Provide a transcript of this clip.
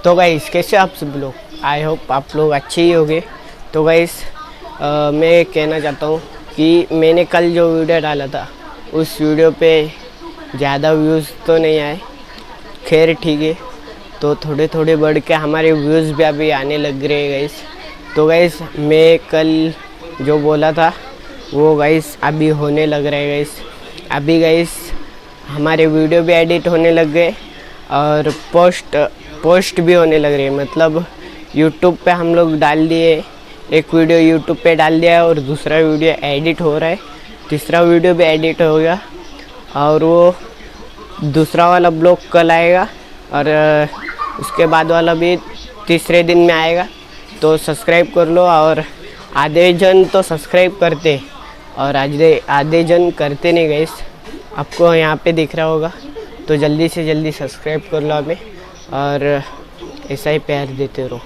तो गाइस कैसे आप सब लोग, आई होप आप लोग अच्छे ही होंगे। तो गाइस मैं कहना चाहता हूँ कि मैंने कल जो वीडियो डाला था उस वीडियो पे ज़्यादा व्यूज़ तो नहीं आए, खैर ठीक है। तो थोड़े थोड़े बढ़ के हमारे व्यूज़ भी अभी आने लग रहे हैं गाइस। तो गाइस मैं कल जो बोला था वो गाइस अभी होने लग रहा है गाइस। अभी गाइस हमारे वीडियो भी एडिट होने लग गए और पोस्ट भी होने लग रही है। मतलब यूट्यूब पे हम लोग डाल दिए, एक वीडियो यूट्यूब पे डाल दिया है और दूसरा वीडियो एडिट हो रहा है, तीसरा वीडियो भी एडिट हो गया और वो दूसरा वाला ब्लॉग कल आएगा और उसके बाद वाला भी तीसरे दिन में आएगा। तो सब्सक्राइब कर लो। और आधे जन तो सब्सक्राइब करते और आधे जन करते नहीं गाइस, आपको यहाँ पे दिख रहा होगा। तो जल्दी से जल्दी सब्सक्राइब कर लो हमें और ऐसा ही प्यार देते रहो।